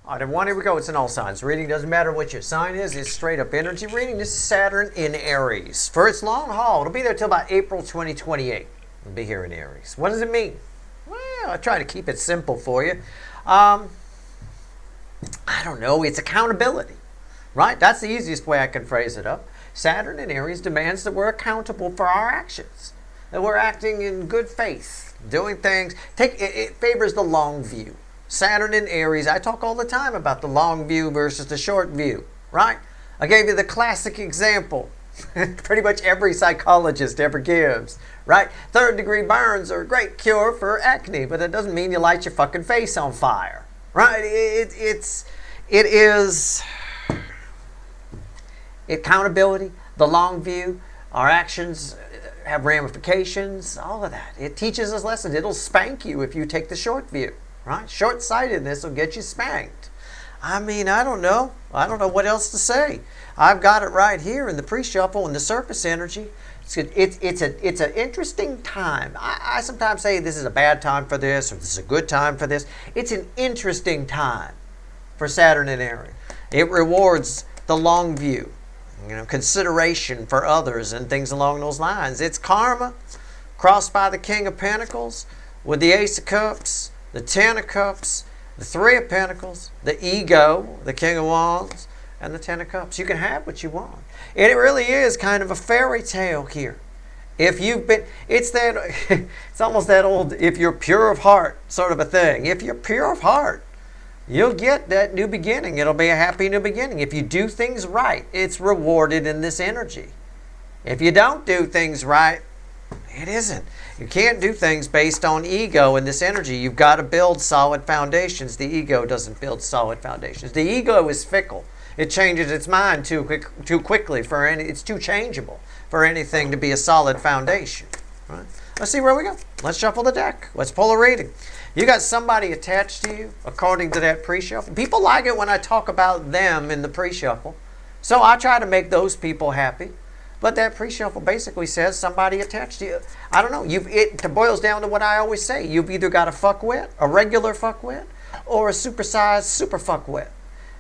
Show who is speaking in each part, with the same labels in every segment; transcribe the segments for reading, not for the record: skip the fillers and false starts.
Speaker 1: All right, everyone, here we go. It's an all signs reading. Doesn't matter what your sign is. It's straight up energy reading. This is Saturn in Aries. For its long haul, it'll be there till about April 2028. It'll be here in Aries. What does it mean? Well, I try to keep it simple for you. I don't know. It's accountability, right? That's the easiest way I can phrase it up. Saturn in Aries demands that we're accountable for our actions, that we're acting in good faith, doing things. It favors the long view. Saturn in Aries, I talk all the time about the long view versus the short view, right? I gave you the classic example pretty much every psychologist ever gives, right? Third degree burns are a great cure for acne, but it doesn't mean you light your fucking face on fire, right? It is accountability, the long view, our actions have ramifications, all of that. It teaches us lessons. It'll spank you if you take the short view. Right? Short-sightedness will get you spanked. I mean, I don't know. I don't know what else to say. I've got it right here in the pre-shuffle and the surface energy. It's an interesting time. I sometimes say this is a bad time for this or this is a good time for this. It's an interesting time for Saturn in Aries. It rewards the long view, consideration for others and things along those lines. It's karma crossed by the King of Pentacles with the Ace of Cups, the Ten of Cups, the Three of Pentacles, the Ego, the King of Wands, and the Ten of Cups. You can have what you want. And it really is kind of a fairy tale here. If you've been, it's almost that old, if you're pure of heart sort of a thing. If you're pure of heart, you'll get that new beginning. It'll be a happy new beginning. If you do things right, it's rewarded in this energy. If you don't do things right, it isn't. You can't do things based on ego in this energy. You've got to build solid foundations. The ego doesn't build solid foundations. The ego is fickle. It changes its mind too quickly it's too changeable for anything to be a solid foundation. Right? Let's see where we go. Let's shuffle the deck. Let's pull a reading. You got somebody attached to you according to that pre-shuffle. People like it when I talk about them in the pre-shuffle. So I try to make those people happy. But that pre-shuffle basically says somebody attached to you. I don't know. It boils down to what I always say. You've either got a fuckwit, a regular fuckwit, or a supersized super fuckwit.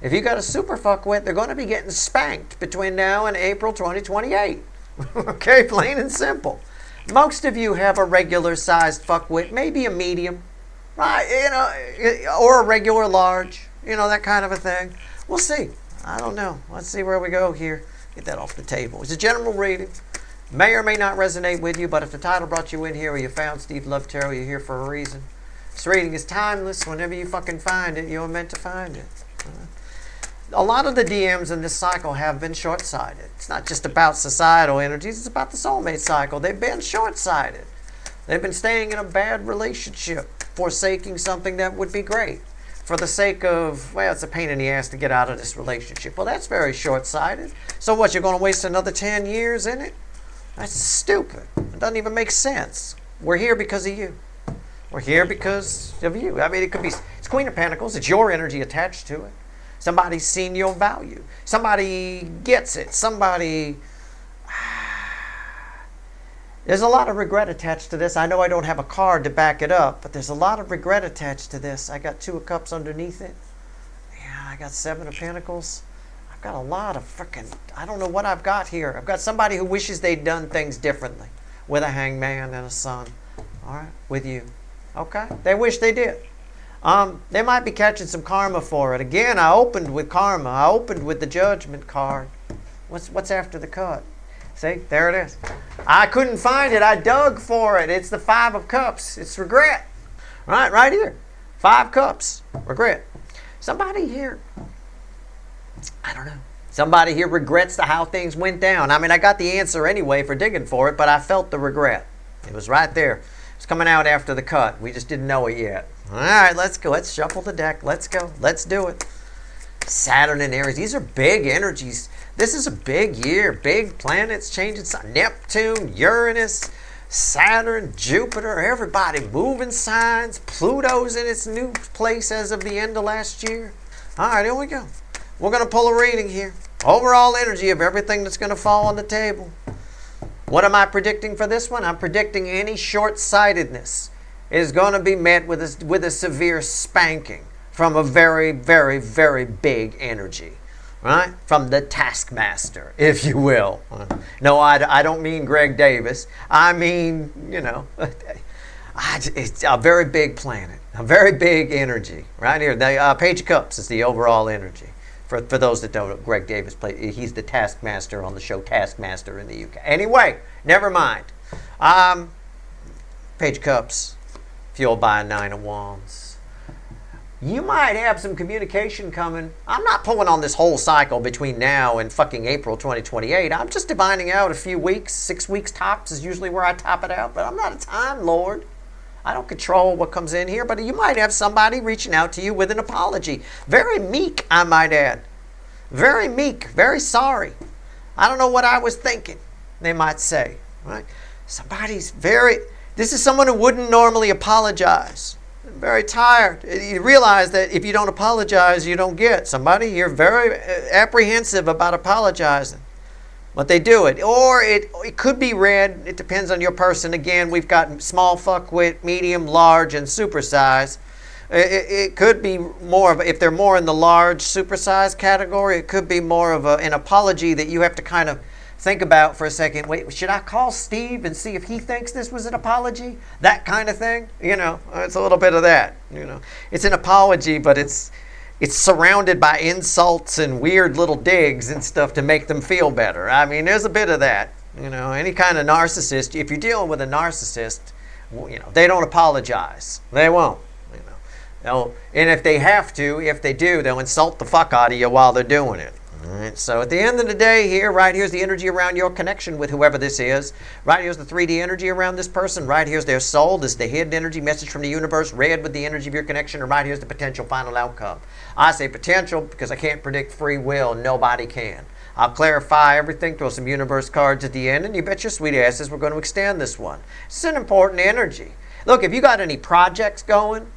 Speaker 1: If you got a super fuckwit, they're going to be getting spanked between now and April 2028. Okay, plain and simple. Most of you have a regular-sized fuckwit, maybe a medium, right? Or a regular large, that kind of a thing. We'll see. I don't know. Let's see where we go here. Get that off the table. It's a general reading. May or may not resonate with you, but if the title brought you in here or you found Steve Love Tarot, you're here for a reason. This reading is timeless. Whenever you fucking find it, you're meant to find it. A lot of the DMs in this cycle have been short-sighted. It's not just about societal energies. It's about the soulmate cycle. They've been short-sighted. They've been staying in a bad relationship, forsaking something that would be great for the sake of, well, it's a pain in the ass to get out of this relationship. Well, that's very short-sighted. So what, you're going to waste another 10 years in it? That's stupid. It doesn't even make sense. We're here because of you. We're here because of you. I mean, it's Queen of Pentacles. It's your energy attached to it. Somebody's seen your value. Somebody gets it. There's a lot of regret attached to this. I know I don't have a card to back it up, but there's a lot of regret attached to this. I got Two of Cups underneath it. Yeah, I got Seven of Pentacles. I've got a lot of I don't know what I've got here. I've got somebody who wishes they'd done things differently with a Hangman and a Sun. All right, with you. Okay? They wish they did. They might be catching some karma for it. Again, I opened with karma. I opened with the Judgment card. What's after the cut? See, there it is. I couldn't find it. I dug for it. It's the Five of Cups. It's regret. Right here. 5 cups. Regret. Somebody here, I don't know. Somebody here regrets how things went down. I mean, I got the answer anyway for digging for it, but I felt the regret. It was right there. It's coming out after the cut. We just didn't know it yet. All right, let's go. Let's shuffle the deck. Let's go. Let's do it. Saturn and Aries. These are big energies. This is a big year. Big planets changing. Neptune, Uranus, Saturn, Jupiter. Everybody moving signs. Pluto's in its new place as of the end of last year. All right, here we go. We're going to pull a reading here. Overall energy of everything that's going to fall on the table. What am I predicting for this one? I'm predicting any short-sightedness is going to be met with a severe spanking. from a very, very, very big energy, right? From the taskmaster, if you will. No, I don't mean Greg Davis. I mean, it's a very big planet, a very big energy, right here. The Page of Cups is the overall energy. For those that don't know, Greg Davis he's the taskmaster on the show Taskmaster in the UK. Anyway, never mind. Page of Cups, fueled by a 9 of Wands. You might have some communication coming. I'm not pulling on this whole cycle between now and fucking April 2028. I'm just divining out a few weeks. 6 weeks tops is usually where I top it out. But I'm not a time lord. I don't control what comes in here. But you might have somebody reaching out to you with an apology. Very meek, I might add. Very meek. Very sorry. I don't know what I was thinking, they might say. Right? This is someone who wouldn't normally apologize. Very tired. You realize that if you don't apologize, you don't get somebody. You're very apprehensive about apologizing. But they do it. Or it could be read. It depends on your person. Again, we've got small, fuckwit, medium, large, and supersize. It could be more of, if they're more in the large, supersize category, it could be more of an apology that you have to kind of think about for a second. Wait, should I call Steve and see if he thinks this was an apology? That kind of thing. It's a little bit of that. It's an apology, but it's surrounded by insults and weird little digs and stuff to make them feel better. I mean, there's a bit of that. Any kind of narcissist, if you're dealing with a narcissist, they don't apologize. They won't. And if they have to, if they do, they'll insult the fuck out of you while they're doing it. All right, so at the end of the day here, right here's the energy around your connection with whoever this is. Right here's the 3D energy around this person. Right here's their soul. This is the hidden energy message from the universe. Red with the energy of your connection. And right here's the potential final outcome. I say potential because I can't predict free will. Nobody can. I'll clarify everything, throw some universe cards at the end, and you bet your sweet asses we're going to extend this one. It's an important energy. Look, if you got any projects going,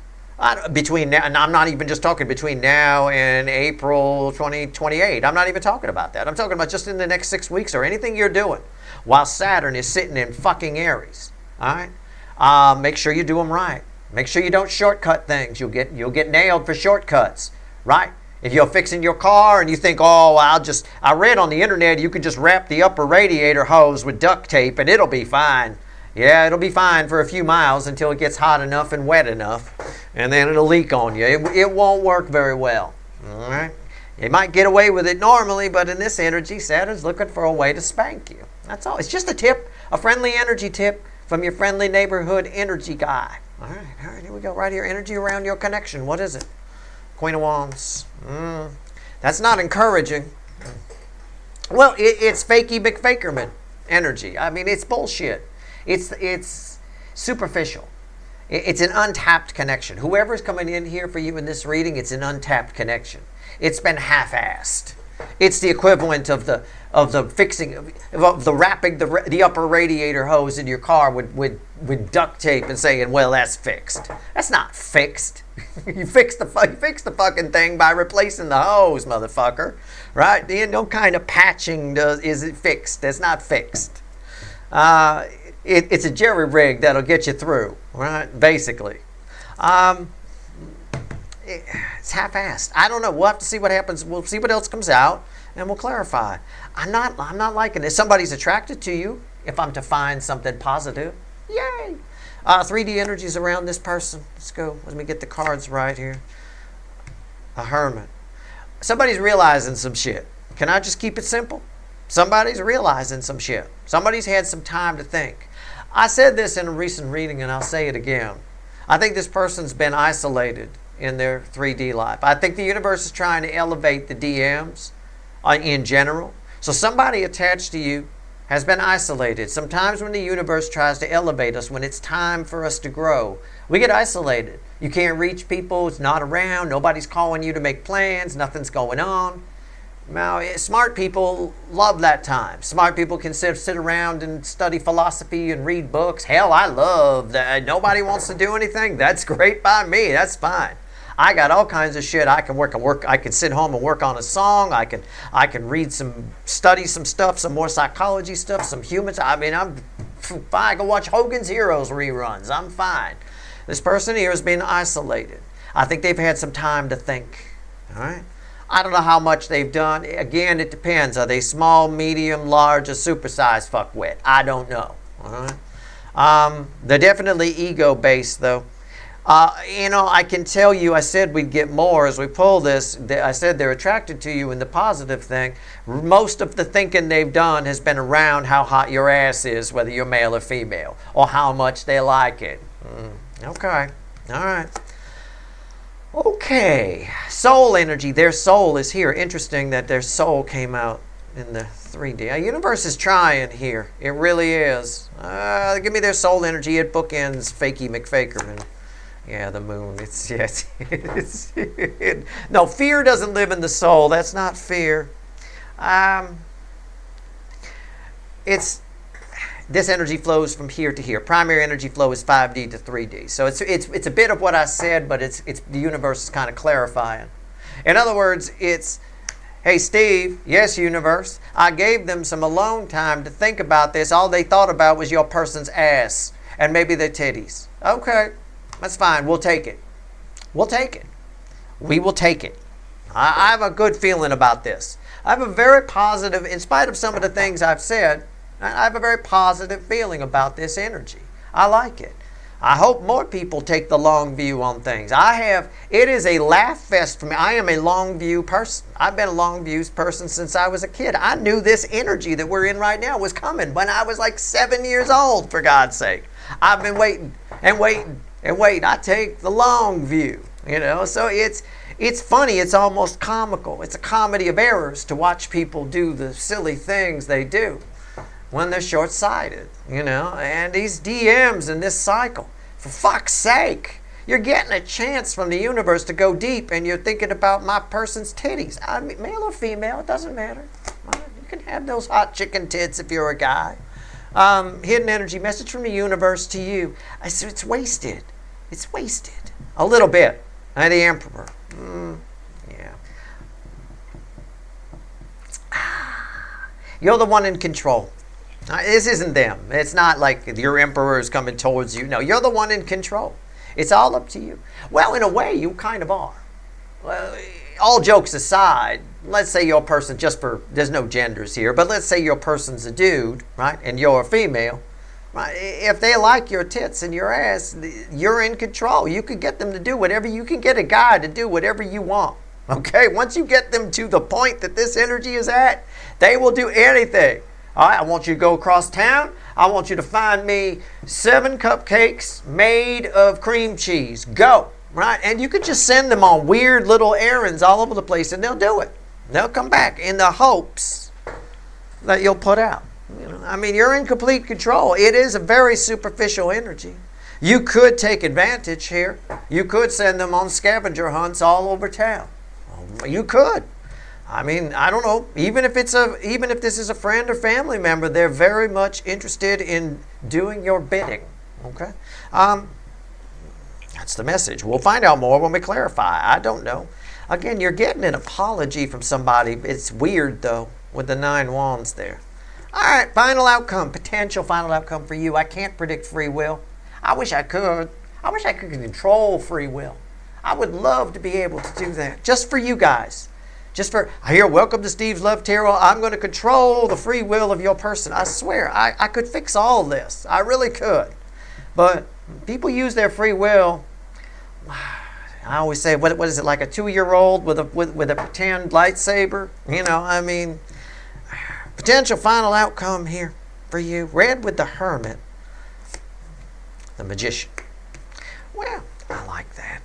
Speaker 1: between now, and I'm not even just talking between now and April 2028. I'm not even talking about that. I'm talking about just in the next 6 weeks or anything you're doing while Saturn is sitting in fucking Aries. All right? Make sure you do them right. Make sure you don't shortcut things. You'll get nailed for shortcuts, right? If you're fixing your car and you think, I read on the internet you could just wrap the upper radiator hose with duct tape and it'll be fine. Yeah, it'll be fine for a few miles until it gets hot enough and wet enough, and then it'll leak on you. It won't work very well. All right? You might get away with it normally, but in this energy, Saturn's looking for a way to spank you. That's all. It's just a tip, a friendly energy tip from your friendly neighborhood energy guy. All right, here we go. Right here, energy around your connection. What is it? Queen of Wands. That's not encouraging. Well, it's fakey McFakerman energy. I mean, it's bullshit. It's superficial. It's an untapped connection. Whoever's coming in here for you in this reading, it's an untapped connection. It's been half-assed. It's the equivalent of the wrapping the upper radiator hose in your car with duct tape and saying, well, that's fixed. That's not fixed. You fix the fucking thing by replacing the hose, motherfucker. Right? No kind of patching is it fixed. That's not fixed. It's a jerry rig that'll get you through, right? Basically. It's half-assed. I don't know. We'll have to see what happens. We'll see what else comes out, and we'll clarify. I'm not liking it. Somebody's attracted to you, if I'm to find something positive. Yay! 3D energies around this person. Let's go. Let me get the cards right here. A hermit. Somebody's realizing some shit. Can I just keep it simple? Somebody's realizing some shit. Somebody's had some time to think. I said this in a recent reading, and I'll say it again. I think this person's been isolated in their 3D life. I think the universe is trying to elevate the DMs in general. So somebody attached to you has been isolated. Sometimes when the universe tries to elevate us, when it's time for us to grow, we get isolated. You can't reach people. It's not around. Nobody's calling you to make plans. Nothing's going on. Now, smart people love that time. Smart people can sit around and study philosophy and read books. Hell, I love that. Nobody wants to do anything. That's great by me. That's fine. I got all kinds of shit. I can work. I can sit home and work on a song. I can read study some stuff, some more psychology stuff, some humans. I mean, I'm fine. I can watch Hogan's Heroes reruns. I'm fine. This person here has been isolated. I think they've had some time to think. All right. I don't know how much they've done. Again, it depends. Are they small, medium, large, or supersized fuckwit? I don't know. All right. They're definitely ego-based, though. I can tell you, I said we'd get more as we pull this. I said they're attracted to you in the positive thing. Most of the thinking they've done has been around how hot your ass is, whether you're male or female, or how much they like it. Okay. All right. Okay. Soul energy. Their soul is here. Interesting that their soul came out in the 3D. The universe is trying here. It really is. Give me their soul energy. It bookends Fakey McFakerman. Yeah, the moon. No, fear doesn't live in the soul. That's not fear. This energy flows from here to here. Primary energy flow is 5D to 3D. So it's a bit of what I said, but it's the universe is kind of clarifying. In other words, it's, hey Steve, yes universe, I gave them some alone time to think about this. All they thought about was your person's ass and maybe their titties. Okay. That's fine. We'll take it. We'll take it. We will take it. I have a good feeling about this. I have a very positive, in spite of some of the things I've said, I have a very positive feeling about this energy. I like it. I hope more people take the long view on things. It is a laugh fest for me. I am a long view person. I've been a long view person since I was a kid. I knew this energy that we're in right now was coming when I was like 7 years old, for God's sake. I've been waiting and waiting. And wait, I take the long view, So it's funny. It's almost comical. It's a comedy of errors to watch people do the silly things they do when they're short-sighted, And these DMs in this cycle, for fuck's sake, you're getting a chance from the universe to go deep, and you're thinking about my person's titties. I mean, male or female, it doesn't matter. You can have those hot chicken tits if you're a guy. Hidden energy message from the universe to you. It's wasted. It's wasted. A little bit. The Emperor. Yeah. You're the one in control. This isn't them. It's not like your Emperor is coming towards you. No, you're the one in control. It's all up to you. Well, in a way, you kind of are. Well, all jokes aside, let's say your person, there's no genders here, but let's say your person's a dude, right, and you're a female. If they like your tits and your ass, you're in control. You can get them to do whatever. You can get a guy to do whatever you want. Okay? Once you get them to the point that this energy is at, they will do anything. All right? I want you to go across town. I want you to find me 7 cupcakes made of cream cheese. Go. Right? And you could just send them on weird little errands all over the place, and they'll do it. They'll come back in the hopes that you'll put out. You're in complete control. It is a very superficial energy. You could take advantage here. You could send them on scavenger hunts all over town. You could. I don't know. Even if this is a friend or family member, they're very much interested in doing your bidding. Okay? That's the message. We'll find out more when we clarify. I don't know. Again, you're getting an apology from somebody. It's weird, though, with the 9 wands there. All right, final outcome, potential final outcome for you. I can't predict free will. I wish I could. I wish I could control free will. I would love to be able to do that, just for you guys. Welcome to Steve's Love Tarot. I'm going to control the free will of your person. I swear, I could fix all this. I really could. But people use their free will. I always say, what is it, like a 2-year-old with a pretend lightsaber? Potential final outcome here for you. Red with the Hermit. The Magician. Well, I like that.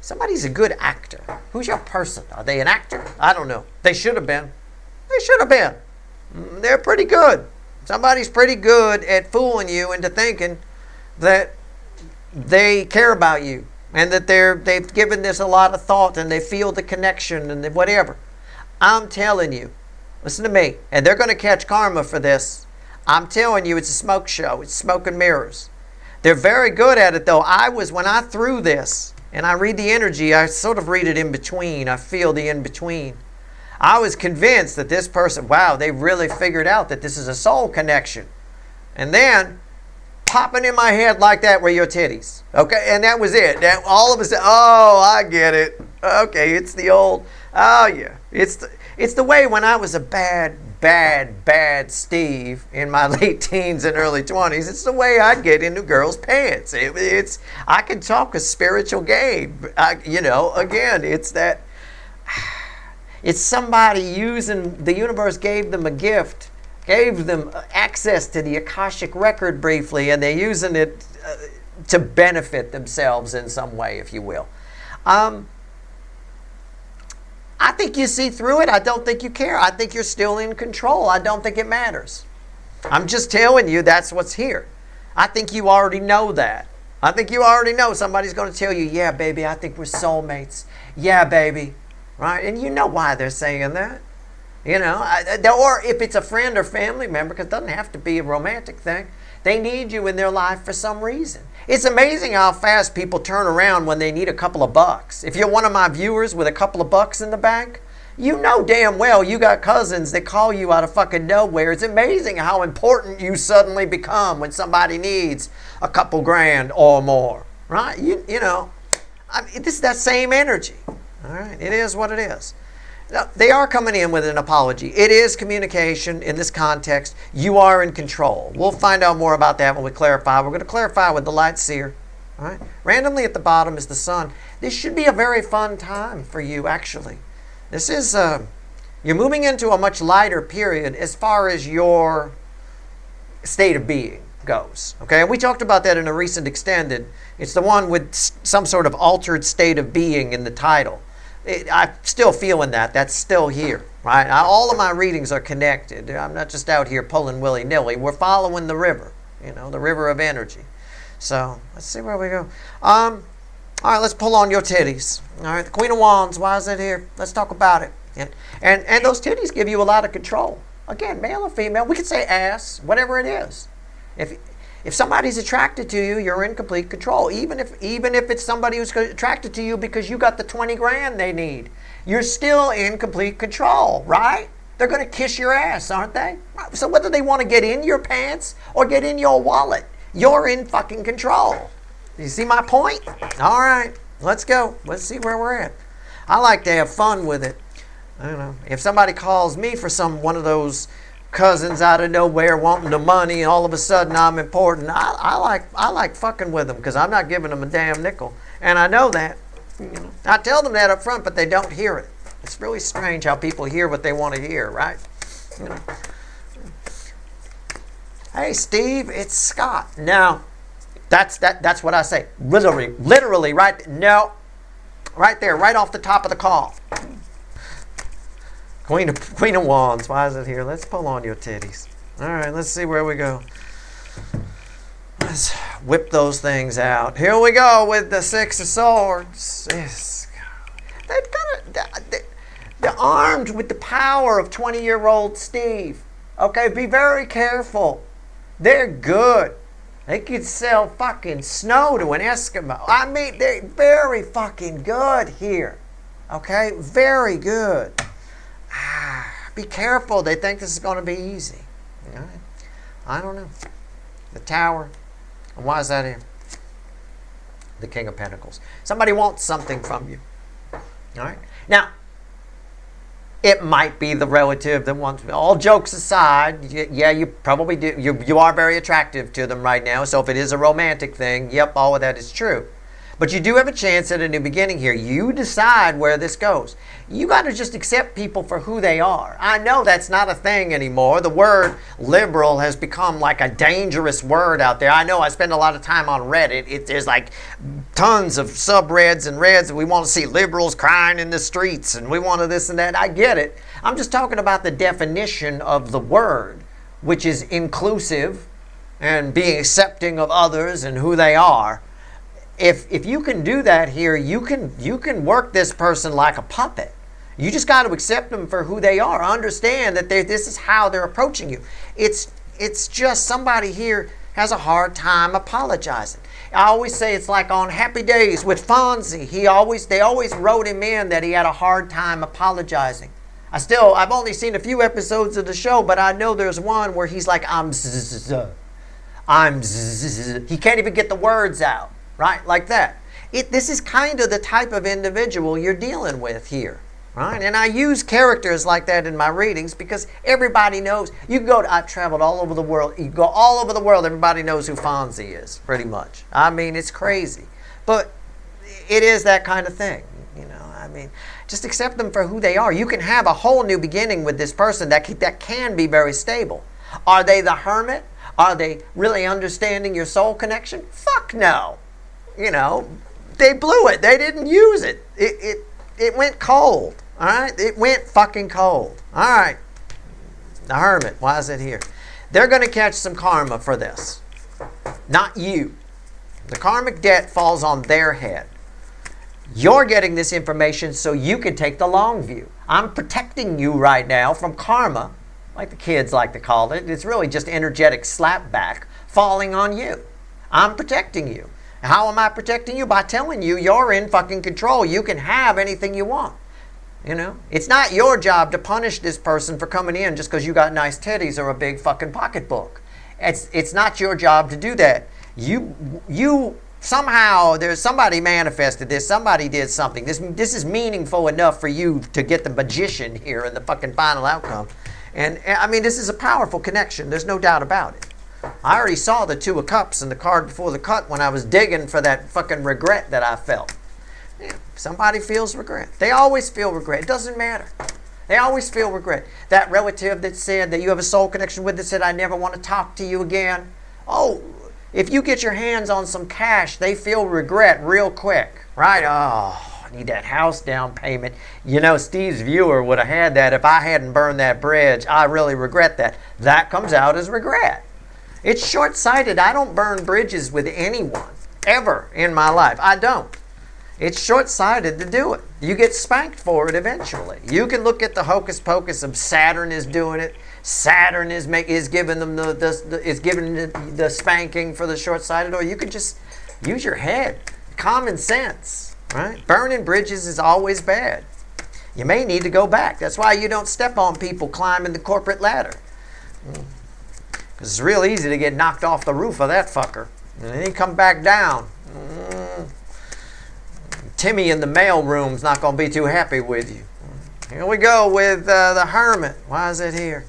Speaker 1: Somebody's a good actor. Who's your person? Are they an actor? I don't know. They should have been. They're pretty good. Somebody's pretty good at fooling you into thinking that they care about you and that they've given this a lot of thought and they feel the connection and whatever. I'm telling you, listen to me, and they're going to catch karma for this. I'm telling you, it's a smoke show. It's smoke and mirrors. They're very good at it, though. When I threw this, and I read the energy, I sort of read it in between. I feel the in between. I was convinced that this person, wow, they really figured out that this is a soul connection. And then, popping in my head like that were your titties. Okay, and that was it. That all of a sudden, oh, I get it. Okay, it's the old, oh yeah. It's the way when I was a bad Steve in my late teens and early 20s. It's the way I'd get into girls' pants. I can talk a spiritual game. Again, it's that, it's somebody using, the universe gave them a gift, gave them access to the Akashic record briefly, and they're using it to benefit themselves in some way, if you will. I think you see through it. I don't think you care. I think you're still in control. I don't think it matters. I'm just telling you that's what's here. I think you already know that. I think you already know somebody's going to tell you, yeah, baby, I think we're soulmates. Yeah, baby. Right? And you know why they're saying that. Or if it's a friend or family member, because it doesn't have to be a romantic thing. They need you in their life for some reason. It's amazing how fast people turn around when they need a couple of bucks. If you're one of my viewers with a couple of bucks in the bank, you know damn well you got cousins that call you out of fucking nowhere. It's amazing how important you suddenly become when somebody needs a couple grand or more. Right? This is that same energy. All right? It is what it is. Now, they are coming in with an apology. It is communication in this context. You are in control. We'll find out more about that when we clarify. We're going to clarify with the light seer. All right? Randomly at the bottom is the sun. This should be a very fun time for you, actually. This is, you're moving into a much lighter period as far as your state of being goes. Okay? And we talked about that in a recent extended. It's the one with some sort of altered state of being in the title. I'm still feeling that. That's still here, right? All of my readings are connected. I'm not just out here pulling willy-nilly. We're following the river, the river of energy. So let's see where we go. All right, let's pull on your titties. All right, the Queen of Wands. Why is it here? Let's talk about it. And those titties give you a lot of control. Again, male or female. We could say ass, whatever it is. If somebody's attracted to you, you're in complete control. Even if it's somebody who's attracted to you because you got the 20 grand they need, you're still in complete control, right? They're going to kiss your ass, aren't they? So whether they want to get in your pants or get in your wallet, you're in fucking control. You see my point? All right, let's go. Let's see where we're at. I like to have fun with it. I don't know. If somebody calls me for one of those cousins out of nowhere wanting the money and all of a sudden I'm important, I like fucking with them because I'm not giving them a damn nickel. And I know that. I tell them that up front, but they don't hear it. It's really strange how people hear what they want to hear, right? Hey, Steve, it's Scott. No, that's what I say. Literally, right? No, right there, right off the top of the call. Queen of Wands. Why is it here? Let's pull on your titties. All right, let's see where we go. Let's whip those things out. Here we go with the Six of Swords. Yes. They're armed with the power of 20-year-old Steve. Okay, be very careful. They're good. They could sell fucking snow to an Eskimo. I mean, they're very fucking good here. Okay, very good. Be careful. They think this is going to be easy. All right. I don't know. The Tower. And why is that here? The King of Pentacles. Somebody wants something from you. All right. Now, it might be the relative that wants. All jokes aside, yeah, you probably do. You are very attractive to them right now. So if it is a romantic thing, yep, all of that is true. But you do have a chance at a new beginning here. You decide where this goes. You got to just accept people for who they are. I know that's not a thing anymore. The word liberal has become like a dangerous word out there. I know I spend a lot of time on Reddit. There's like tons of subreds and reds. We want to see liberals crying in the streets and we want to this and that. I get it. I'm just talking about the definition of the word, which is inclusive and being accepting of others and who they are. If you can do that here, you can work this person like a puppet. You just got to accept them for who they are. Understand that this is how they're approaching you. It's just somebody here has a hard time apologizing. I always say it's like on Happy Days with Fonzie. They always wrote him in that he had a hard time apologizing. I've only seen a few episodes of the show, but I know there's one where he's like, I'm zzz. He can't even get the words out, right? Like that. This is kind of the type of individual you're dealing with here, right? And I use characters like that in my readings because everybody knows. You can go I've traveled all over the world. You go all over the world, everybody knows who Fonzie is, pretty much. I mean, it's crazy. But it is that kind of thing, you know. I mean, just accept them for who they are. You can have a whole new beginning with this person that can be very stable. Are they the hermit? Are they really understanding your soul connection? Fuck no. You know, they blew it. They didn't use it. It went cold. All right? It went fucking cold. All right. The hermit. Why is it here? They're going to catch some karma for this. Not you. The karmic debt falls on their head. You're getting this information so you can take the long view. I'm protecting you right now from karma, like the kids like to call it. It's really just energetic slapback falling on you. I'm protecting you. How am I protecting you? By telling you you're in fucking control. You can have anything you want. You know? It's not your job to punish this person for coming in just because you got nice titties or a big fucking pocketbook. It's not your job to do that. You somehow, there's somebody manifested this, somebody did something. This is meaningful enough for you to get the magician here in the fucking final outcome. And I mean, this is a powerful connection. There's no doubt about it. I already saw the Two of Cups in the card before the cut when I was digging for that fucking regret that I felt. Yeah, somebody feels regret. They always feel regret. It doesn't matter. They always feel regret. That relative that said that you have a soul connection with that said, I never want to talk to you again. Oh, if you get your hands on some cash, they feel regret real quick, right? Oh, I need that house down payment. You know, Steve's viewer would have had that if I hadn't burned that bridge. I really regret that. That comes out as regret. It's short-sighted. I don't burn bridges with anyone, ever in my life. I don't. It's short-sighted to do it. You get spanked for it eventually. You can look at the hocus pocus of Saturn is doing it. Saturn is giving them the spanking for the short-sighted, or you can just use your head, common sense, right? Burning bridges is always bad. You may need to go back. That's why you don't step on people climbing the corporate ladder. Because it's real easy to get knocked off the roof of that fucker. And then you come back down. Timmy in the mail room's not going to be too happy with you. Here we go with the hermit. Why is it here?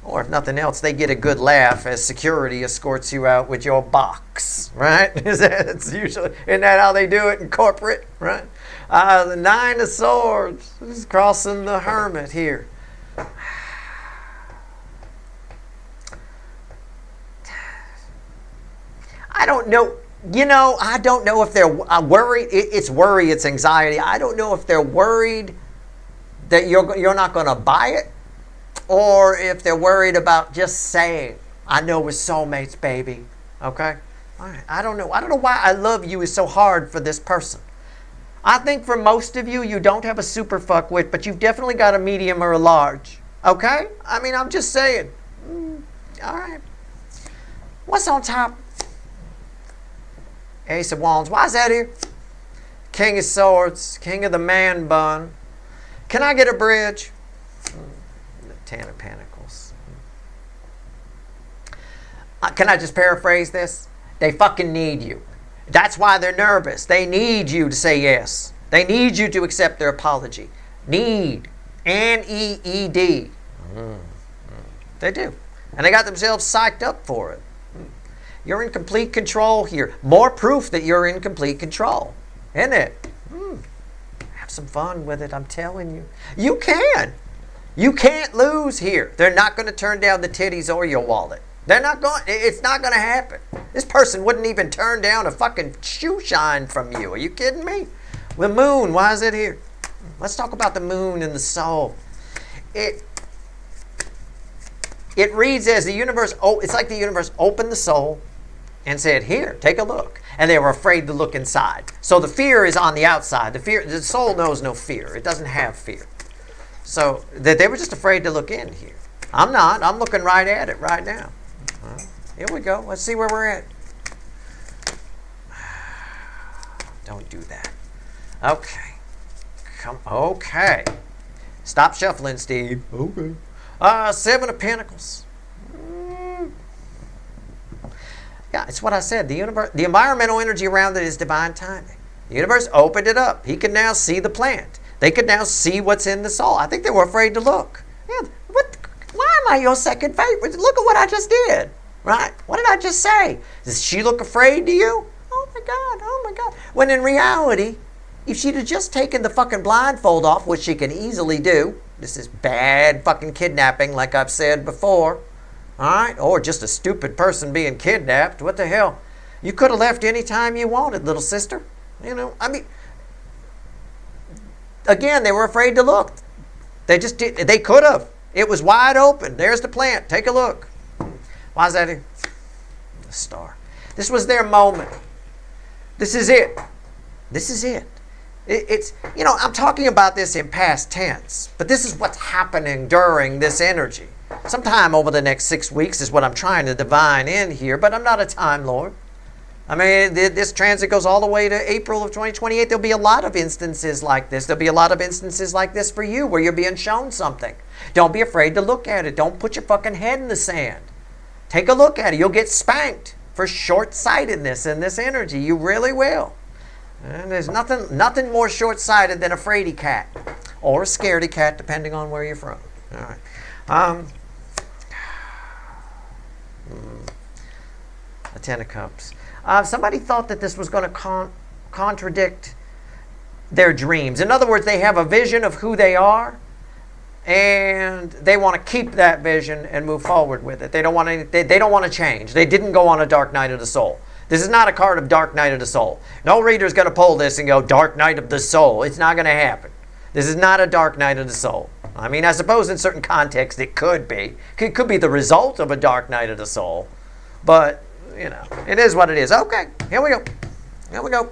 Speaker 1: Or if nothing else, they get a good laugh as security escorts you out with your box, right? Isn't that how they do it in corporate, right? The Nine of Swords is crossing the hermit here. I don't know. You know, I don't know if they're worried. It's worry, it's anxiety. I don't know if they're worried that you're not going to buy it, or if they're worried about just saying, I know we're soulmates, baby. Okay? All right. I don't know. I don't know why I love you is so hard for this person. I think for most of you, you don't have a super fuck with, but you've definitely got a medium or a large. Okay? I mean, I'm just saying. All right. What's on top? Ace of Wands. Why is that here? King of Swords. King of the man bun. Can I get a bridge? The Ten of Pentacles. Can I just paraphrase this? They fucking need you. That's why they're nervous. They need you to say yes. They need you to accept their apology. Need. N-E-E-D. They do. And they got themselves psyched up for it. You're in complete control here. More proof that you're in complete control. Isn't it? Have some fun with it, I'm telling you. You can. You can't lose here. They're not going to turn down the titties or your wallet. They're not going. It's not going to happen. This person wouldn't even turn down a fucking shoe shine from you. Are you kidding me? The moon, why is it here? Let's talk about the moon and the soul. It reads as the universe, it's like the universe opened the soul and said, here, take a look. And they were afraid to look inside. So the fear is on the outside. The soul knows no fear. It doesn't have fear. So they were just afraid to look in here. I'm not. I'm looking right at it right now. Here we go. Let's see where we're at. Don't do that. Okay. Okay. Stop shuffling, Steve. Okay. Seven of Pentacles. Yeah, it's what I said. The universe, the environmental energy around it is divine timing. The universe opened it up. He could now see the plant. They could now see what's in the soul. I think they were afraid to look. Yeah, why am I your second favorite? Look at what I just did. Right? What did I just say? Does she look afraid to you? Oh my God, oh my God. When in reality, if she'd have just taken the fucking blindfold off, which she can easily do, this is bad fucking kidnapping like I've said before, all right? Or just a stupid person being kidnapped. What the hell? You could have left any time you wanted, little sister. You know, I mean, again, they were afraid to look. They just did. They could have. It was wide open. There's the plant. Take a look. Why is that here? The star. This was their moment. This is it. This is it. It's, you know, I'm talking about this in past tense, but this is what's happening during this energy. Sometime over the next 6 weeks is what I'm trying to divine in here, but I'm not a Time Lord. I mean, this transit goes all the way to April of 2028. There'll be a lot of instances like this. There'll be a lot of instances like this for you where you're being shown something. Don't be afraid to look at it. Don't put your fucking head in the sand. Take a look at it. You'll get spanked for short-sightedness in this energy. You really will. And there's nothing more short-sighted than a fraidy cat or a scaredy cat, depending on where you're from. All right. The Ten of Cups. Somebody thought that this was going to contradict their dreams. In other words, they have a vision of who they are, and they want to keep that vision and move forward with it. They don't want to change. They didn't go on a dark night of the soul. This is not a card of Dark Night of the Soul. No reader's going to pull this and go, Dark Night of the Soul. It's not going to happen. This is not a Dark Night of the Soul. I mean, I suppose in certain contexts it could be. It could be the result of a Dark Night of the Soul. But, you know, it is what it is. Okay, here we go. Here we go.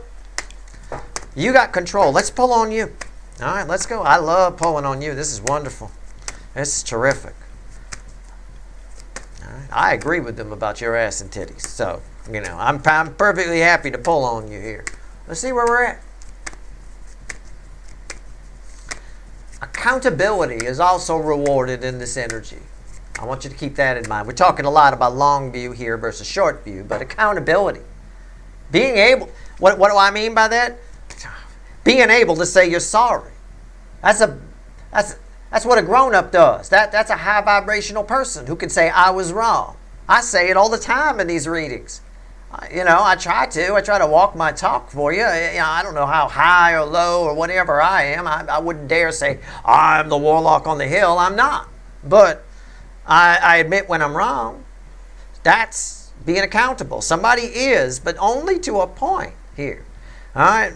Speaker 1: You got control. Let's pull on you. All right, let's go. I love pulling on you. This is wonderful. This is terrific. All right. I agree with them about your ass and titties. So, you know, I'm perfectly happy to pull on you here. Let's see where we're at. Accountability is also rewarded in this energy. I want you to keep that in mind. We're talking a lot about long view here versus short view, but accountability. Being able, what do I mean by that? Being able to say you're sorry. That's what a grown-up does. That's a high vibrational person who can say, I was wrong. I say it all the time in these readings. You know, I try to walk my talk for you. I don't know how high or low or whatever I am. I wouldn't dare say, I'm the warlock on the hill. I'm not. But I admit when I'm wrong. That's being accountable. Somebody is, but only to a point here. All right?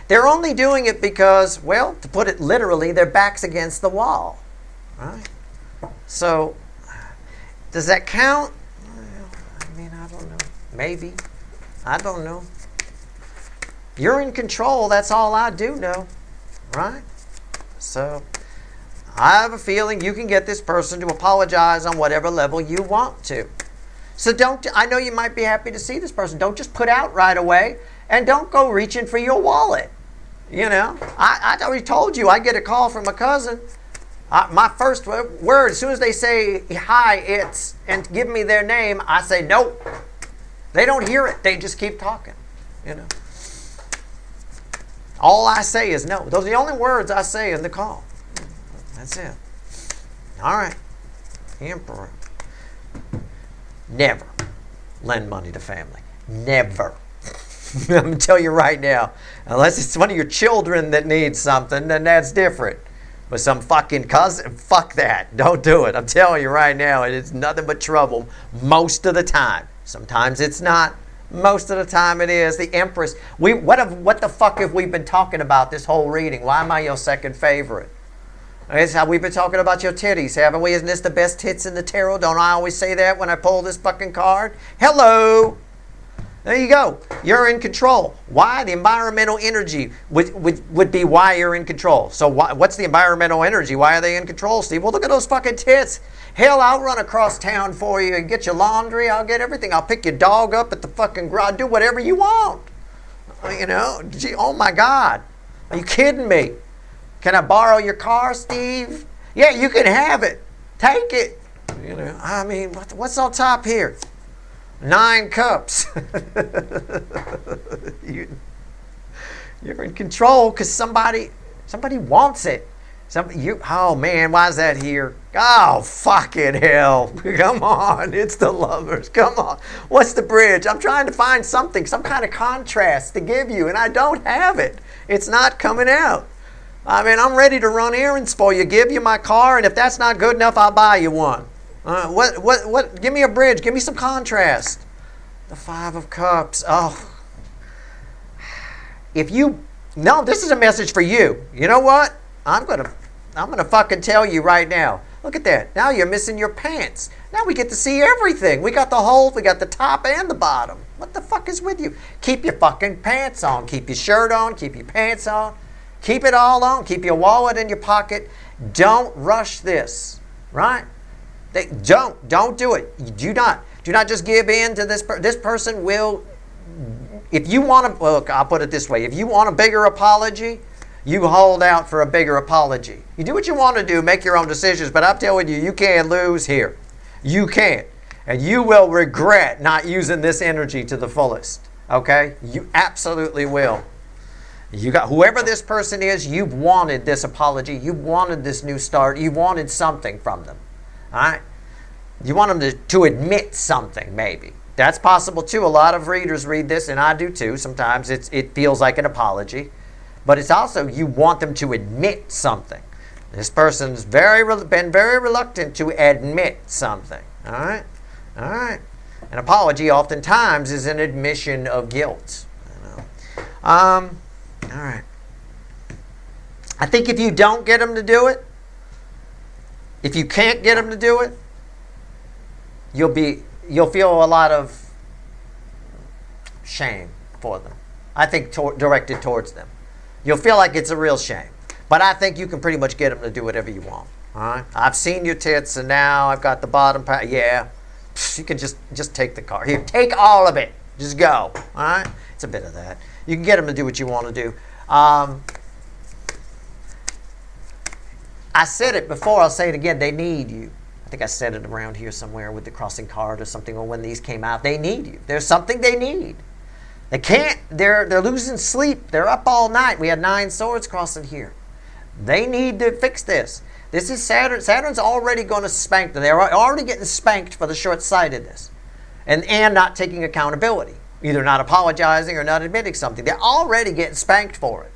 Speaker 1: They're only doing it because, well, to put it literally, their back's against the wall. All right? So, does that count? I mean, I don't know. Maybe. I don't know. You're in control. That's all I do know. Right? So, I have a feeling you can get this person to apologize on whatever level you want to. So I know you might be happy to see this person. Don't just put out right away, and don't go reaching for your wallet. You know, I already told you, I get a call from a cousin. My first word, as soon as they say, hi, and give me their name, I say, nope. They don't hear it. They just keep talking, you know. All I say is no. Those are the only words I say in the call. That's it. All right. Emperor. Never lend money to family. Never. I'm going to tell you right now. Unless it's one of your children that needs something, then that's different. But some fucking cousin, fuck that. Don't do it. I'm telling you right now, it's nothing but trouble most of the time. Sometimes it's not. Most of the time it is. The Empress. What the fuck have we been talking about this whole reading? Why am I your second favorite? That's how we've been talking about your titties, haven't we? Isn't this the best tits in the tarot? Don't I always say that when I pull this fucking card? Hello! There you go. You're in control. Why? The environmental energy would be why you're in control. So what's the environmental energy? Why are they in control, Steve? Well, look at those fucking tits. Hell, I'll run across town for you and get your laundry. I'll get everything. I'll pick your dog up at the fucking garage. Do whatever you want. You know? Gee, oh, my God. Are you kidding me? Can I borrow your car, Steve? Yeah, you can have it. Take it. You know, I mean, what's on top here? 9 cups. You're in control because somebody wants it. Oh man, why is that here? Oh, fucking hell. Come on, it's the Lovers. Come on. What's the bridge? I'm trying to find something, some kind of contrast to give you, and I don't have it. It's not coming out. I mean, I'm ready to run errands for you, give you my car, and if that's not good enough, I'll buy you one. What? Give me a bridge. Give me some contrast. The 5 of Cups. Oh. No, this is a message for you. You know what? I'm gonna fucking tell you right now. Look at that. Now you're missing your pants. Now we get to see everything. We got the top and the bottom. What the fuck is with you? Keep your fucking pants on. Keep your shirt on. Keep your pants on. Keep it all on. Keep your wallet in your pocket. Don't rush this. Right? Don't do it. Do not just give in to this. This person will. If you want to, look, I'll put it this way. If you want a bigger apology, you hold out for a bigger apology. You do what you want to do, make your own decisions, but I'm telling you, you can't lose here. You can't. And you will regret not using this energy to the fullest. Okay? You absolutely will. You got whoever this person is, you've wanted this apology, you've wanted this new start, you wanted something from them. All right? You want them to admit something, maybe. That's possible too. A lot of readers read this, and I do too. Sometimes it feels like an apology. But it's also you want them to admit something. This person's been very reluctant to admit something. All right? All right. An apology oftentimes is an admission of guilt. All right. I think if you don't get them to do it, if you can't get them to do it, you'll feel a lot of shame for them. I think directed towards them. You'll feel like it's a real shame. But I think you can pretty much get them to do whatever you want. All right? I've seen your tits, and now I've got the bottom part. Yeah. You can just take the car. Here, take all of it. Just go. All right? It's a bit of that. You can get them to do what you want to do. I said it before. I'll say it again. They need you. I think I said it around here somewhere with the crossing card or something, or when these came out. They need you. There's something they need. They can't. They're losing sleep. They're up all night. We had 9 swords crossing here. They need to fix this. This is Saturn. Saturn's already going to spank them. They're already getting spanked for the short-sightedness and not taking accountability. Either not apologizing or not admitting something. They're already getting spanked for it.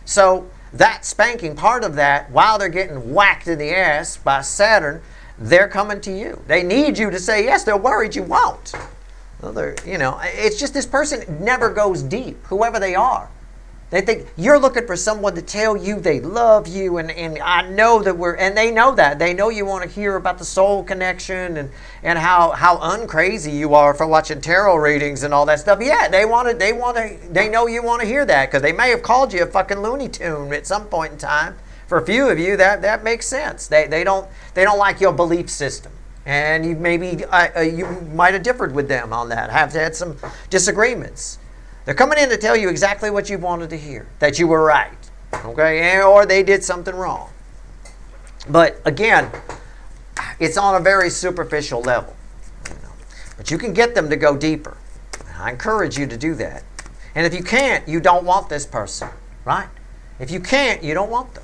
Speaker 1: So that spanking, part of that, while they're getting whacked in the ass by Saturn, they're coming to you. They need you to say yes. They're worried you won't. It's just this person never goes deep, whoever they are. They think you're looking for someone to tell you they love you, and I know that and they know that. They know you want to hear about the soul connection and how uncrazy you are for watching tarot readings and all that stuff. Yeah, they know you want to hear that because they may have called you a fucking Looney Tune at some point in time. For a few of you, that makes sense. They don't like your belief system. And you might have differed with them on that, have had some disagreements. They're coming in to tell you exactly what you wanted to hear, that you were right, okay, or they did something wrong. But again, it's on a very superficial level. But you can get them to go deeper. I encourage you to do that. And if you can't, you don't want this person, right? If you can't, you don't want them.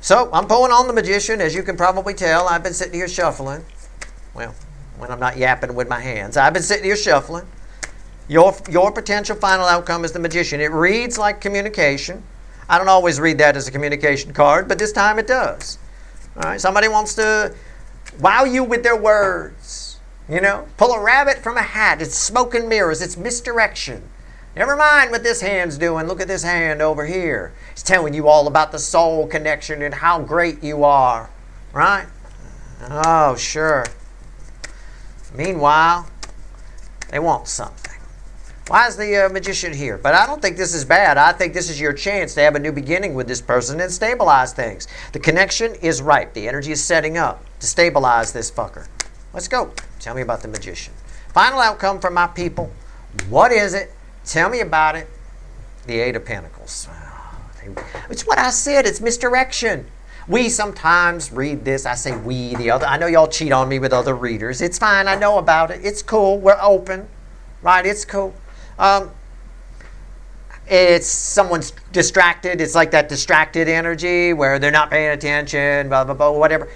Speaker 1: So, I'm pulling on the Magician, as you can probably tell. I've been sitting here shuffling. Well, when I'm not yapping with my hands. I've been sitting here shuffling. Your potential final outcome is the Magician. It reads like communication. I don't always read that as a communication card, but this time it does. All right, somebody wants to wow you with their words. Pull a rabbit from a hat. It's smoke and mirrors. It's misdirection. Never mind what this hand's doing. Look at this hand over here. It's telling you all about the soul connection and how great you are. Right? Oh, sure. Meanwhile, they want something. Why is the Magician here? But I don't think this is bad. I think this is your chance to have a new beginning with this person and stabilize things. The connection is ripe. The energy is setting up to stabilize this fucker. Let's go. Tell me about the Magician. Final outcome for my people. What is it? Tell me about it. The 8 of Pentacles. It's what I said. It's misdirection. We sometimes read this. I say we, the other. I know y'all cheat on me with other readers. It's fine. I know about it. It's cool. We're open. Right? It's cool. It's someone's distracted. It's like that distracted energy where they're not paying attention, blah, blah, blah, whatever.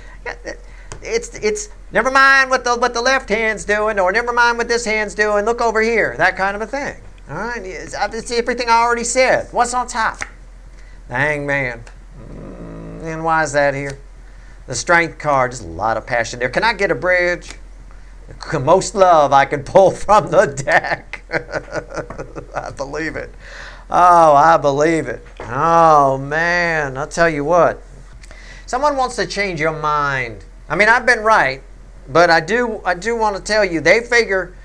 Speaker 1: It's never mind what the left hand's doing, or never mind what this hand's doing. Look over here. That kind of a thing. All right? It's everything I already said. What's on top? The Hangman. And why is that here? The Strength card. There's a lot of passion there. Can I get a bridge? Most love I can pull from the deck. I believe it. Oh, I believe it. Oh, man. I'll tell you what. Someone wants to change your mind. I mean, I've been right, but I do want to tell you, they figure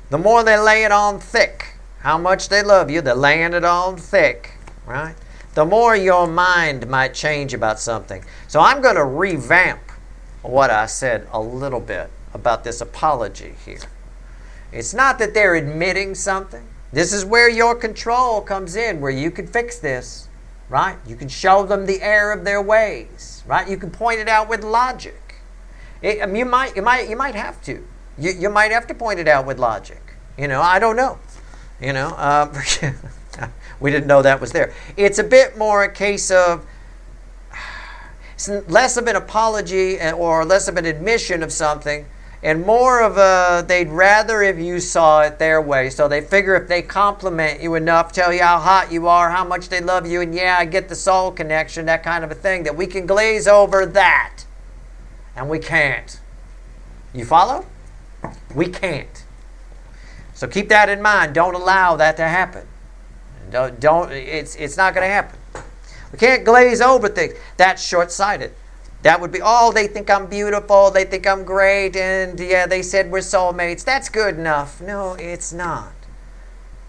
Speaker 1: the more they lay it on thick, how much they love you, they're laying it on thick, right? The more your mind might change about something. So I'm going to revamp what I said a little bit about this apology here. It's not that they're admitting something. This is where your control comes in, where you can fix this, right? You can show them the error of their ways, right? You can point it out with logic. You might have to. You might have to point it out with logic. I don't know. We didn't know that was there. It's a bit more a case of, it's less of an apology or less of an admission of something, and more of a, they'd rather if you saw it their way. So they figure if they compliment you enough, tell you how hot you are, how much they love you, and yeah, I get the soul connection, that kind of a thing, that we can glaze over that. And we can't. You follow? We can't. So keep that in mind. Don't allow that to happen. It's not going to happen. We can't glaze over things. That's short-sighted. That would be, oh, they think I'm beautiful, they think I'm great, and yeah, they said we're soulmates. That's good enough. No, it's not.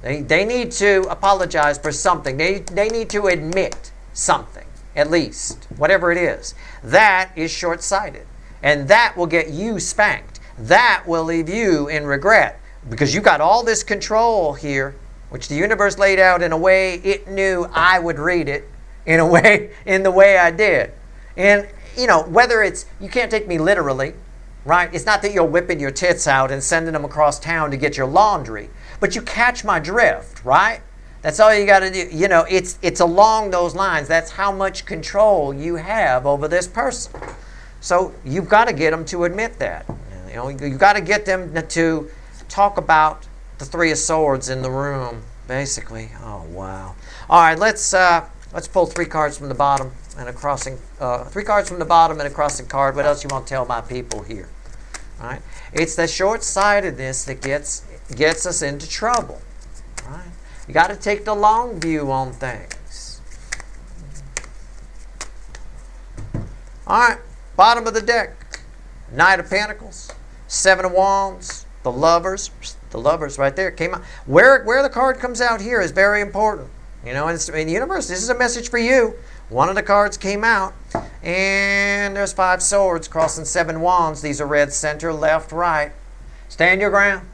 Speaker 1: They need to apologize for something. They need to admit something, at least, whatever it is. That is short-sighted. And that will get you spanked. That will leave you in regret. Because you got all this control here, which the universe laid out in a way it knew I would read it, in the way I did. And, whether it's, you can't take me literally, right? It's not that you're whipping your tits out and sending them across town to get your laundry. But you catch my drift, right? That's all you got to do. It's along those lines. That's how much control you have over this person. So you've got to get them to admit that. You've got to get them to talk about the Three of Swords in the room, basically. Oh, wow. All right, let's pull 3 cards from the bottom and a crossing. 3 cards from the bottom and a crossing card. What else you want to tell my people here? All right, it's the short-sightedness that gets us into trouble. All right, you got to take the long view on things. All right. Bottom of the deck, Knight of Pentacles, 7 of Wands, the Lovers right there came out. Where the card comes out here is very important. In the universe, this is a message for you. One of the cards came out, and there's 5 swords crossing 7 wands. These are red, center, left, right. Stand your ground.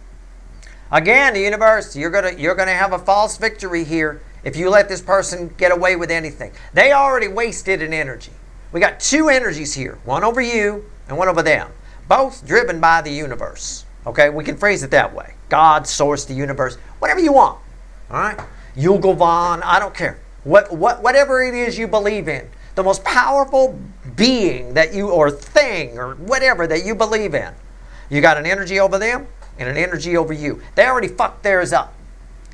Speaker 1: Again, the universe, you're gonna have a false victory here if you let this person get away with anything. They already wasted an energy. We got 2 energies here, one over you and one over them, both driven by the universe. Okay, we can phrase it that way. God, source, the universe, whatever you want. All right, Yugovan, I don't care. Whatever it is you believe in, the most powerful being that you, or thing, or whatever that you believe in, you got an energy over them and an energy over you. They already fucked theirs up.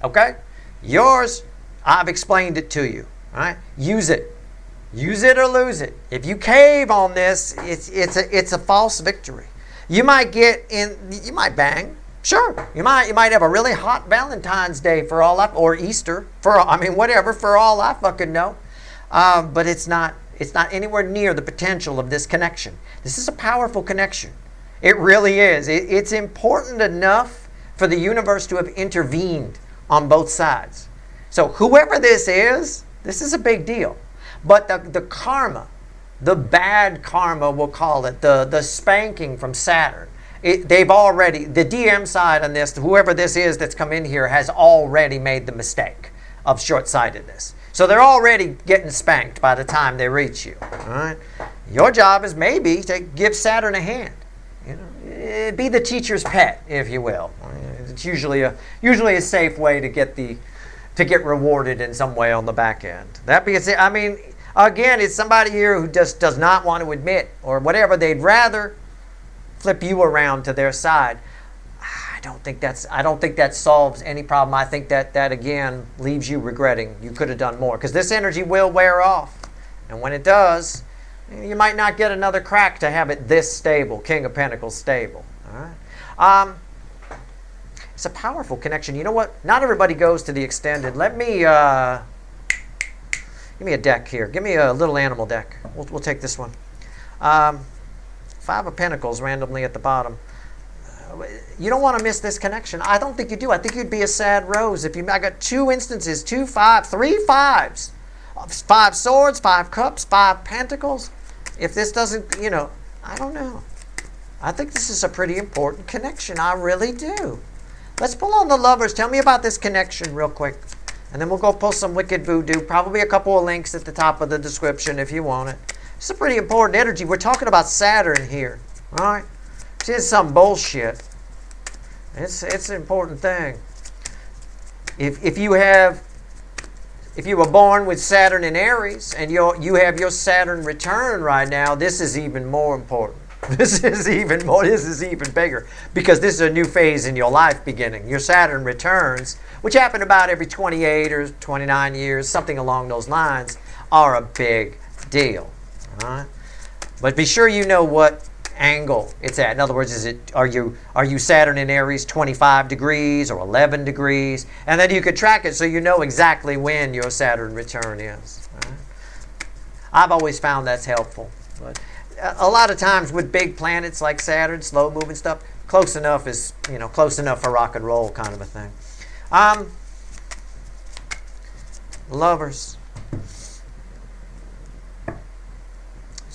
Speaker 1: Okay, yours, I've explained it to you. All right, use it. Use it or lose it. If you cave on this, it's a false victory. You might you might bang. Sure. You might have a really hot Valentine's Day for all or Easter whatever for all I fucking know. But it's not anywhere near the potential of this connection. This is a powerful connection. It really is. It's important enough for the universe to have intervened on both sides. So whoever this is a big deal. But the karma, the bad karma, we'll call it, the spanking from Saturn, they've already, the DM side on this, whoever this is that's come in here has already made the mistake of short-sightedness. So they're already getting spanked by the time they reach you. All right? Your job is maybe to give Saturn a hand. You know, be the teacher's pet, if you will. It's usually a safe way to get rewarded in some way on the back end. That being said, I mean, again, it's somebody here who just does not want to admit or whatever. They'd rather flip you around to their side. I don't think that solves any problem. I think that again leaves you regretting you could have done more, because this energy will wear off, and when it does, you might not get another crack to have it this stable, King of Pentacles stable. All right. It's a powerful connection. You know what? Not everybody goes to the extended. Let me give me a deck here. Give me a little animal deck. We'll take this one. Five of Pentacles randomly at the bottom. You don't want to miss this connection. I don't think you do. I think you'd be a sad rose if you. I got two instances, 2 5, 3 5s, 5 swords, 5 cups, 5 pentacles. If this doesn't, I don't know. I think this is a pretty important connection. I really do. Let's pull on the Lovers. Tell me about this connection real quick. And then we'll go pull some Wicked Voodoo. Probably a couple of links at the top of the description if you want it. It's a pretty important energy. We're talking about Saturn here. All right? This is some bullshit. It's an important thing. If you were born with Saturn in Aries and you have your Saturn return right now, this is even more important. This is even bigger, because this is a new phase in your life beginning. Your Saturn returns, which happen about every 28 or 29 years, something along those lines, are a big deal. All right? But be sure you know what angle it's at. In other words, are you Saturn in Aries 25 degrees or 11 degrees? And then you could track it so you know exactly when your Saturn return is. All right? I've always found that's helpful. But a lot of times with big planets like Saturn, slow moving stuff, close enough is, close enough for rock and roll kind of a thing. Lovers.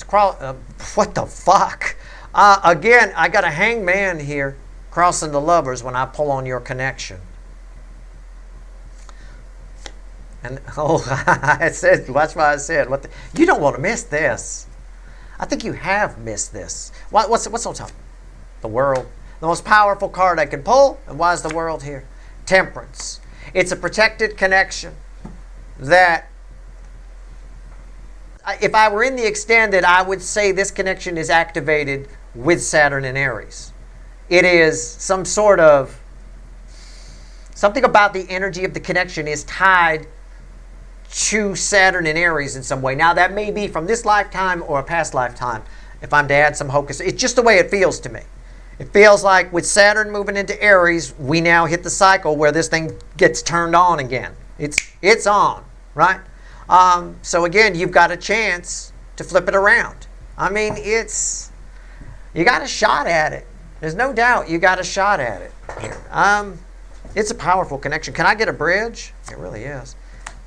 Speaker 1: What the fuck? Again, I got a Hangman here crossing the Lovers when I pull on your connection. And that's why I said, you don't want to miss this. I think you have missed this. What's on top? The World. The most powerful card I can pull. And why is the World here? Temperance. It's a protected connection that, if I were in the extended, I would say this connection is activated with Saturn and Aries. It is something about the energy of the connection is tied to Saturn and Aries in some way. Now, that may be from this lifetime or a past lifetime. If I'm to add some hocus, it's just the way it feels to me. It feels like with Saturn moving into Aries, we now hit the cycle where this thing gets turned on again. It's on, right? So again, you've got a chance to flip it around. I mean, you got a shot at it. There's no doubt you got a shot at it here. It's a powerful connection. Can I get a bridge? It really is.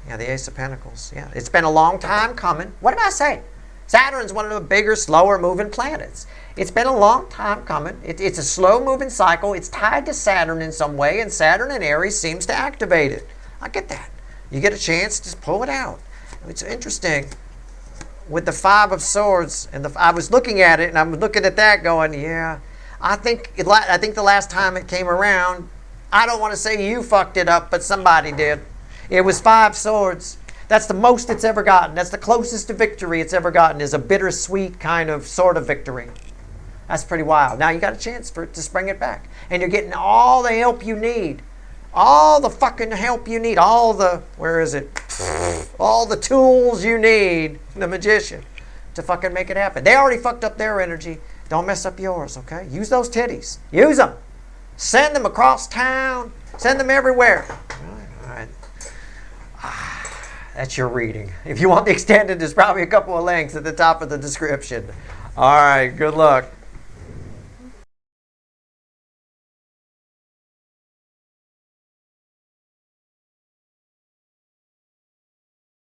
Speaker 1: Yeah, the Ace of Pentacles. Yeah, it's been a long time coming. What did I say? Saturn's one of the bigger, slower moving planets. It's been a long time coming. It's a slow moving cycle. It's tied to Saturn in some way, and Saturn in Aries seems to activate it. I get that. You get a chance to pull it out. It's interesting with the Five of Swords, and I was looking at it, and I'm looking at that going, yeah, I think the last time it came around, I don't want to say you fucked it up, but somebody did. It was 5 swords. That's the most it's ever gotten. That's the closest to victory it's ever gotten, is a bittersweet kind of sort of victory. That's pretty wild. Now you got a chance for it to spring it back. And you're getting all the help you need. All the fucking help you need. All the tools you need, the magician, to fucking make it happen. They already fucked up their energy. Don't mess up yours, okay? Use those titties. Use them. Send them across town. Send them everywhere. All right. That's your reading. If you want the extended, there's probably a couple of links at the top of the description. All right, good luck.